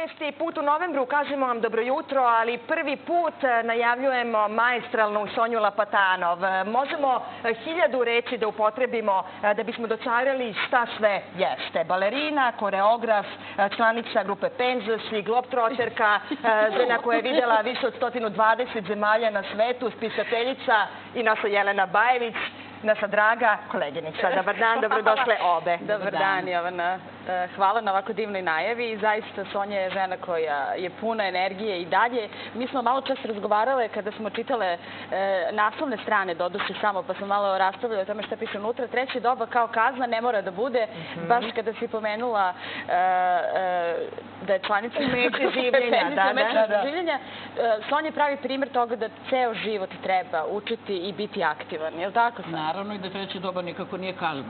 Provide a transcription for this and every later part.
14. put u novembru, kažemo vam dobro jutro, ali prvi put najavljujemo maestralnu Sonju Lapatanov. Možemo 1000 reči da upotrebimo da bismo dočarali šta sve jeste. Balerina, koreograf, članica grupe Penzus i globtroterka, žena koja je videla više od 120 zemalja na svetu, spisateljica i naša Jelena Bajević, naša draga koleginica. Dobar dan, dobrodošle obe. Dobar dan, Jovana. Hvala na ovako divnoj najavi. Zaista, Sonja je žena koja je puna energije i dalje. Mi smo malo čas razgovarale kada smo čitale naslovne strane, doduše samo, pa smo malo raspravljali o tome šta piše unutra. Treće doba kao kazna ne mora da bude. Baš kada si pomenula da je članica Umeće življenja. Sonja pravi primjer toga da ceo život treba učiti i biti aktivan. Je li tako, Sonja? Naravno i da treće doba nikako nije kazna.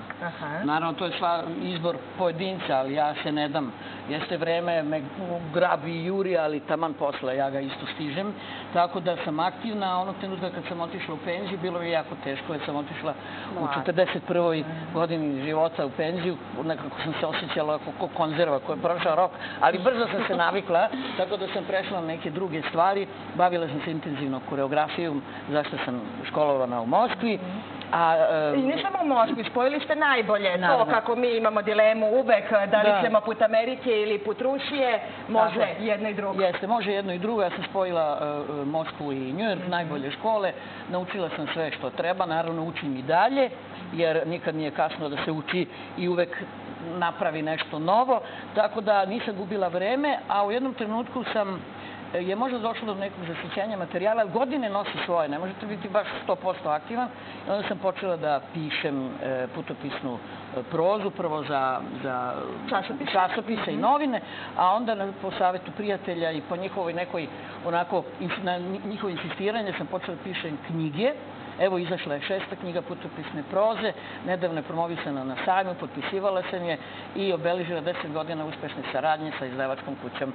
Naravno, to je izbor pojedinca, ali ja se ne dam. Jeste vreme, me grabi i juri, ali taman posle ja ga isto stižem. Tako da sam aktivna, a onog trenutka kad sam otišla u penziju, bilo je jako teško jer sam otišla u 41. godini života u penziju. Nekako sam se osjećala kao konzerva koja je prošla rok, ali brzo sam se navikla, tako da sam prešla na neke druge stvari. Bavila sam se intenzivno koreografijom, zašto sam školovana u Moskvi. I ne samo u Moskvi, spojili ste najbolje. To kako mi imamo dilemu uvek, da li ćemo put Amerike ili put Rusije, može jedno i drugo. Jeste, može jedno i drugo. Ja sam spojila Moskvu i Njujork, najbolje škole. Naučila sam sve što treba, naravno učim i dalje, jer nikad nije kasno da se uči i uvek napravi nešto novo. Tako da nisam gubila vreme, a u jednom trenutku je možda došlo do nekog zasićenja materijala, ali godine nosi svoje, ne možete biti baš 100% aktivan. Onda sam počela da pišem putopisnu prozu, prvo za časopise i novine, a onda po savjetu prijatelja i po njihovoj nekoj, onako, na njihovo insistiranje sam počela da pišem knjige. Evo, izašla je 6. knjiga putopisne proze, nedavno je promovisana na sajmu, potpisivala sam je i obeležila 10 godina uspešne saradnje sa izdavačkom kućom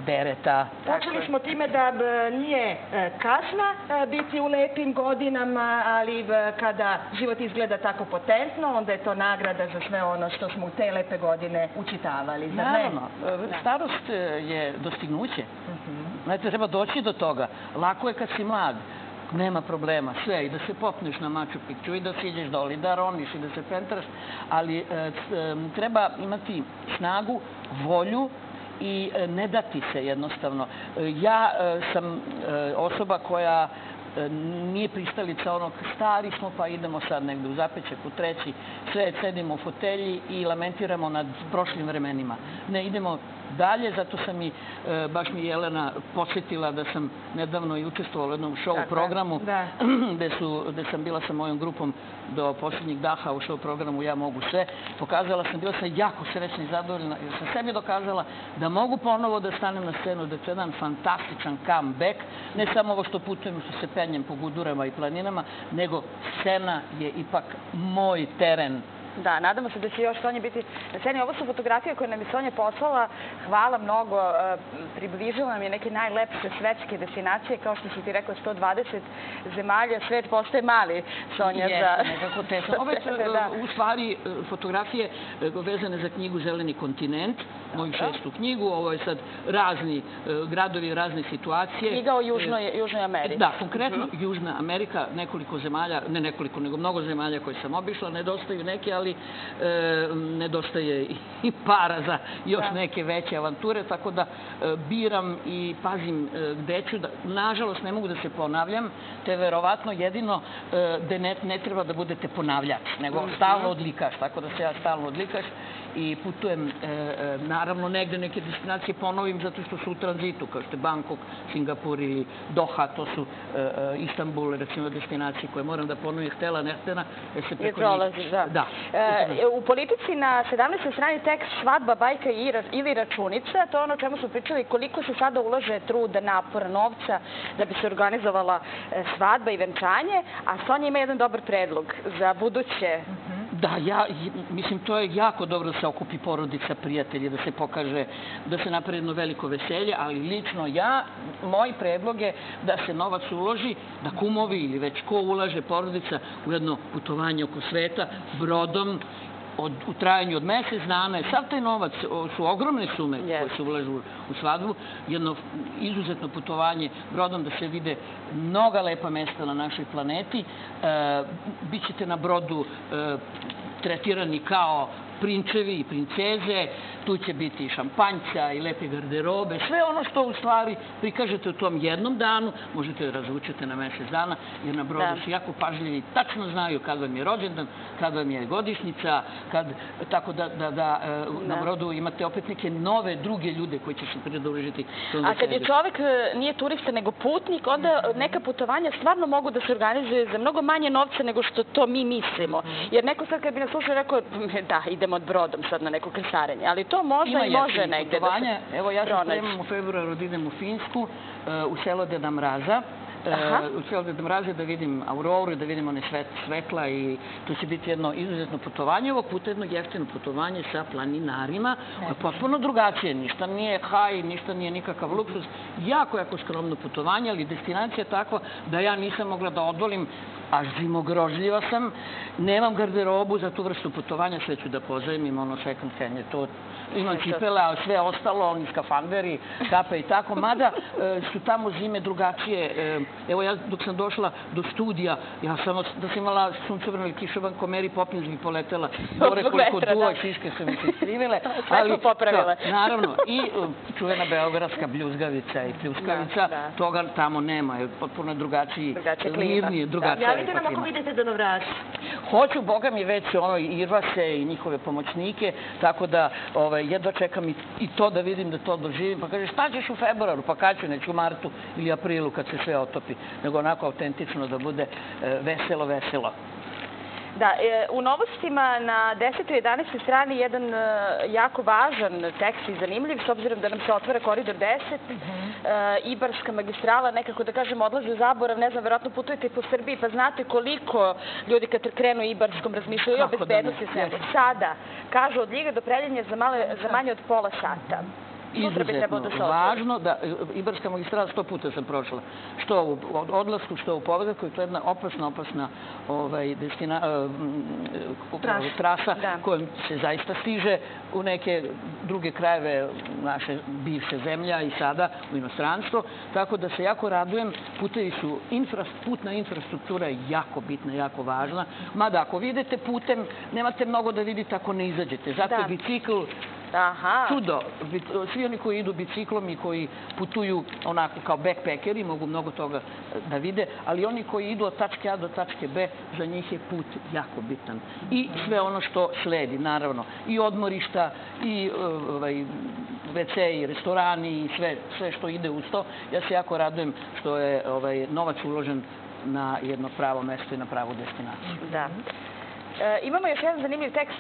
Dereta. Počeli smo time da nije kazna biti u lepim godinama, ali kada život izgleda tako potentno, onda je to nagrada za sve ono što smo u te lepe godine učitavali. Naravno. Starost je dostignuće. Znate, treba doći do toga. Lako je kad si mlad. Nema problema, sve, i da se popneš na Machu Picchu i da siđeš dole i da roniš i da se pentraš, ali treba imati snagu, volju i ne dati se jednostavno. Ja sam osoba koja nije pristalica onog stari smo pa idemo sad negde u zapećak u treći, sve sedimo u fotelji i lamentiramo nad prošlim vremenima. Ne, idemo dalje, zato sam i, baš mi Jelena posjetila da sam nedavno i učestvovala u jednom show programu gde sam bila sa mojom grupom do posljednjeg daha u show programu Ja mogu sve. Bila sam jako srećna i zadovoljna jer sam sebi dokazala da mogu ponovo da stanem na scenu, da je to jedan fantastičan comeback, ne samo ovo što putujem, što se penjem po gudurama i planinama, nego scena je ipak moj teren. Da, nadamo se da će još Sonja biti na sceni. Ovo su fotografije koje nam je Sonja poslala. Hvala mnogo. Približila nam je neke najlepše svetske destinacije. Kao što si ti rekla, 120 zemalja. Svet postaje mali, Sonja. Jeste, nekako tesno. Ove u stvari fotografije vezane za knjigu Zeleni kontinent, moju 6. knjigu. Ovo je sad razni gradovi, razne situacije. Knjiga o Južnoj Americi. Da, konkretno Južna Amerika, nekoliko zemalja, ne nekoliko, nego mnogo zemalja koje sam obišla. Nedostaju neke, ali nedostaje i para za još neke veće avanture, tako da biram i pazim gde ću. Nažalost, ne mogu da se ponavljam, te verovatno jedino da ne treba da budete ponavljač, nego stalno odlikaš, tako da se ja stalno odlikaš i putujem, naravno, negde neke destinacije ponovim zato što su u tranzitu, kao što je Bangkok, Singapur ili Doha, to su Istanbul, recimo, destinacije koje moram da ponovim, htela, ne htena, jer se preko njih... Da. U Politici na 17. strani tekst Svadba, bajka ili računica, to je ono o čemu smo pričali, koliko se sada ulaže truda, napora, novca da bi se organizovala svadba i venčanje, a Sonja ima jedan dobar predlog za buduće. Da, mislim, to je jako dobro da se okupi porodica, prijatelji, da se pokaže, da se napravi jedno veliko veselje, ali lično moj predlog je da se novac uloži, da kumovi ili već ko ulaže porodica u jedno putovanje oko sveta, brodom, u trajanju od mesec dana. Sav taj novac su ogromne sume koje se ulažu u svadbu. Jedno izuzetno putovanje brodom da se vide mnoga lepa mesta na našoj planeti. Bićete na brodu tretirani kao prinčevi i princeze, tu će biti i šampanjca i lepe garderobe, sve ono što u stvari prikažete u tom jednom danu, možete da razvučete na mesec dana, jer na brodu su jako pažljivi, tačno znaju kad vam je rođendan, kad vam je godišnjica, tako da na brodu imate opet neke nove, druge ljude koji će se pridružiti. A kad je čovek nije turista nego putnik, onda neka putovanja stvarno mogu da se organizuju za mnogo manje novca nego što to mi mislimo. Jer neko sad kad bi nas slušao rekao, da, idemo brodom sad na neko krstarenje, ali to možda i može negde da se pronađe. Evo ja se spremam u februaru da idem u Finsku, u selo Deda Mraza. U selo Deda Mraza da vidim auroru, da vidim one svetla i to će biti jedno izuzetno putovanje. Ovog puta jedno jeftino putovanje sa planinarima, koje je potpuno drugačije. Ništa nije haj, ništa nije nikakav luksus. Jako, jako skromno putovanje, ali destinacija je takva da ja nisam mogla da odvolim, a zimogrožljiva sam. Nemam garderobu za tu vrstu putovanja, sve ću da pozajmim, ono second hand je to. Imam cipele, a sve ostalo, oni skafanderi, kape i tako. Mada su tamo zime drugačije. Evo ja dok sam došla do studija, ja samo da sam imala suncobrano ili kišoban ko Mary Poppins bi poletela. Gore koliko duva i šiške su mi se iskrivile. Sve su popravile. Naravno, i čuvena beogradska bljuzgavica i pljuskavica, toga tamo nema. Je potpuno drugačiji, mirnije, drugačije. Javite nam ako vidite Deda Mraza. Hoću, Boga mi već Irvase i njihove pomoćnike, tako da jedva čekam i to da vidim, da to doživim. Pa kaže, šta ćeš u februaru? Pa kad ću, neću u martu ili aprilu kad se sve otopi, nego onako autentično da bude veselo, veselo. Da, u novostima na 10. i 11. strani jedan jako važan tekst i zanimljiv, s obzirom da nam se otvara koridor 10, Ibarska magistrala, nekako da kažem, odlazi u zaborav, ne znam, verovatno putujete po Srbiji, pa znate koliko ljudi kad krenu Ibarskom razmišljaju o bezbednosti svega. Sada, kažu od Ljiga do Preljine za manje od pola sata. Izuzetno važno da Ibarska magistrala 100 puta sam prošla. Što u odlasku, što u povratku. To je jedna opasna trasa kojom se zaista stiže u neke druge krajeve naše bivše zemlja i sada u inostranstvo. Tako da se jako radujem. Putevi su, putna infrastruktura je jako bitna, jako važna. Mada ako vidite putem, nemate mnogo da vidite ako ne izađete. Zato je bicikl čudo. Svi oni koji idu biciklom i koji putuju onako kao backpackeri mogu mnogo toga da vide, ali oni koji idu od tačke A do tačke B, za njih je put jako bitan. I sve ono što sledi, naravno. I odmorišta, i WC, i restorani, i sve što ide uz to. Ja se jako radujem što je novac uložen na jedno pravo mesto i na pravu destinaciju. Da. Imamo još jedan zanimljiv tekst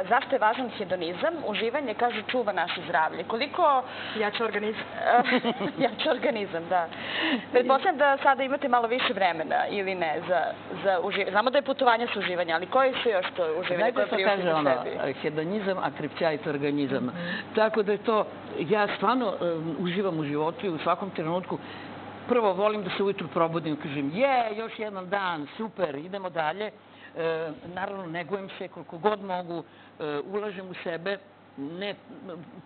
zašto je važan hedonizam. Uživanje, kaže, čuva naše zdravlje. Koliko... Jača organizam. Jača organizam, da. Pretpostavljam da sada imate malo više vremena ili ne za uživanje. Znamo da je putovanje sa uživanja, ali koji su još to uživanje koje priuštite sebi? Znate što kaže hedonizam, a krepćajte organizam. Tako da je to... Ja stvarno uživam u životu i u svakom trenutku. Prvo volim da se ujutru probudim i kažem još jedan dan, super, idemo dalje. Naravno, negujem se koliko god mogu, ulažem u sebe, ne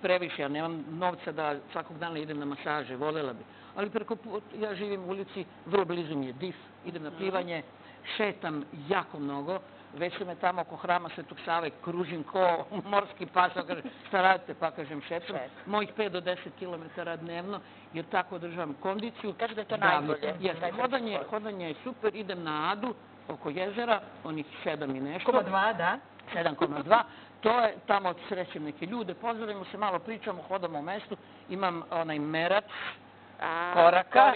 previše, ja nemam novca da svakog dana idem na masaže, volela bi. Ali ja živim u ulici, vrlo blizu mi je DIF, idem na plivanje, šetam jako mnogo, već su me tamo oko hrama Svetog Save, kružim ko morski pas, kažem, šta radite, pa kažem šetam, mojih 5 do 10 kilometara dnevno, jer tako održavam kondiciju. Kaže da je to najbolje. Hodanje je super, idem na Adu, oko jezera, onih 7 i nešto. 7,2, da. 7,2. To je, tamo srećem neke ljude, pozdravimo se, malo pričamo, hodamo u mestu, imam onaj merač koraka,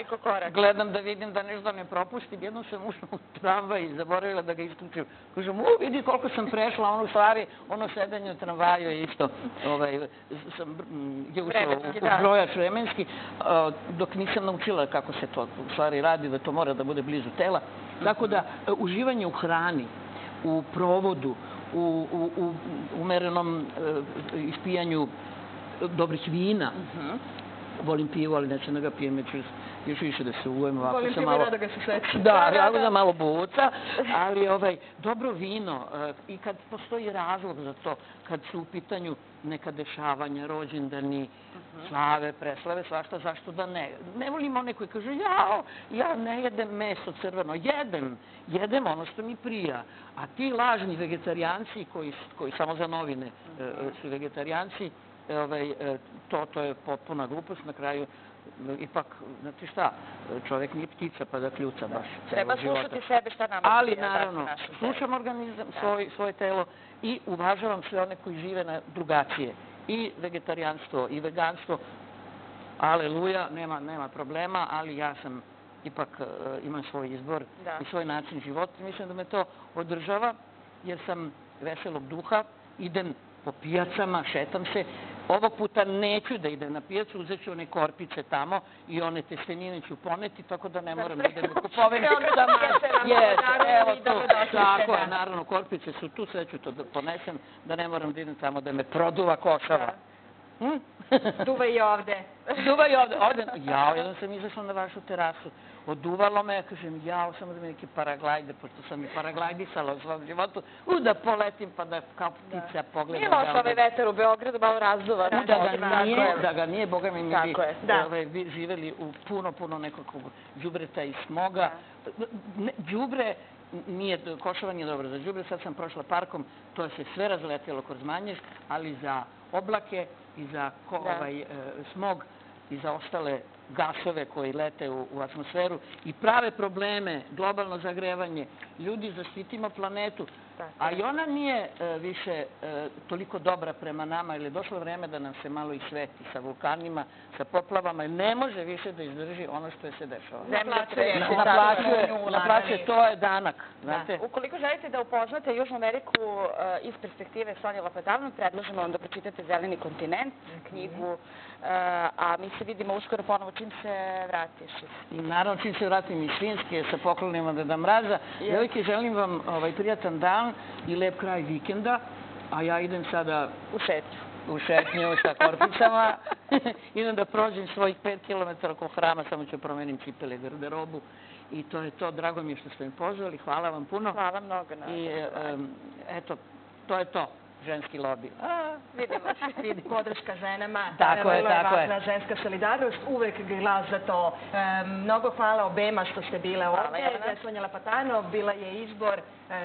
gledam da vidim da nešto ne propustim. Jednom sam ušla u tramvaj i zaboravila da ga isključim. Kažem, vidi koliko sam prešla, ono u stvari, ono sedenje u tramvaju je isto, je ušlo u brojač vremenski, dok nisam naučila kako se to u stvari radi, da to mora da bude blizu tela. Tako da, uživanje u hrani, u provodu, u umerenom ispijanju dobrih vina. Volim pivo, ali neću da ga pijem, još više da se uvujem ovako Volim sa ti malo... da ga se seća. Da, malo buca, ali dobro vino i kad postoji razlog za to, kad su u pitanju neka dešavanja, rođendani, slave, preslave, svašta, zašto da ne? Ne volim one koji kažu, ja ne jedem meso crveno, jedem ono što mi prija. A ti lažni vegetarijanci koji samo za novine su vegetarijanci, to je potpuna glupost. Na kraju, ipak, znate šta, čovjek nije ptica pa da kljuca baš Treba celog života. slušati sebe šta nama Ali, prija, naravno, slušam organizam, svoje telo i uvažavam sve one koji žive drugačije. I vegetarijanstvo, i veganstvo, aleluja, nema problema, ali ja sam ipak imam svoj izbor i svoj način života. Mislim da me to održava, jer sam veselog duha, idem po pijacama, šetam se. Ovog puta neću da idem na pijacu, uzet ću one korpice tamo i one testenine ću poneti, tako da ne moram da idem u kupovinicama. Evo tu, tako je, naravno, korpice su tu, sve ću to da ponesem, da ne moram da idem tamo da me produva košava. Duva i ovde. Duva i ovde. Jedan sam izašla na vašu terasu. Oduvalo me, ja kažem, samo da mi neki paraglajde, pošto sam i paraglajdisala u svom životu, da poletim pa da kao ptica pogledam. Nije loš ovaj vetar u Beogradu, malo razduva. Da ga nije, boga mi bi živeli u puno nekakvog đubreta i smoga. Đubre, košava nije dobro za đubre, sad sam prošla parkom, to se sve razletelo kroz Manjež, ali za oblake i za smog i za ostale gasove koji lete u atmosferu i prave probleme, globalno zagrevanje. Ljudi, zaštitimo planetu, a i ona nije više toliko dobra prema nama, jer je došlo vreme da nam se malo i sveti sa vulkanima, sa poplavama, jer ne može više da izdrži ono što je se dešava. Naplaćuje, to je danak. Ukoliko želite da upoznate Južnu Ameriku iz perspektive Sonje Lapatanov, predlažemo vam da pročitate Zeleni kontinent, knjigu, a mi se vidimo uskoro ponovo čim se vratiš. Naravno, čim se vratim iz Finske sa poklonima Deda Mraza. Devojke, želim vam prijatan dan i lep kraj vikenda, a ja idem sada u šetnju sa korpicama. Idem da prođem svojih 5 km oko hrama, samo ću promenim cipele, garderobu i to je to. Drago mi je što ste mi pozvali, hvala vam puno. Hvala mnogo. I eto, to je to. Ženski lobi. Vidimo. Podrška ženama. Tako je. Važna ženska solidarnost. Uvek glas za to. Mnogo hvala obema što ste bile ovdje. Sonja Lapatanov bila je izbor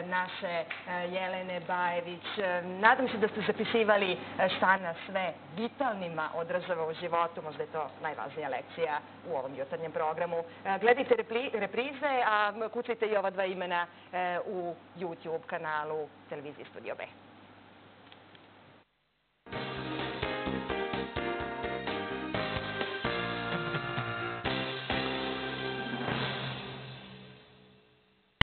naše Jelene Bajević. Nadam se da ste zapisivali šta nas sve vitalnima odražava u životu. Možda je to najvažnija lekcija u ovom jutarnjem programu. Gledajte reprize, a kucajte i ova dva imena u YouTube kanalu Televizije Studio B.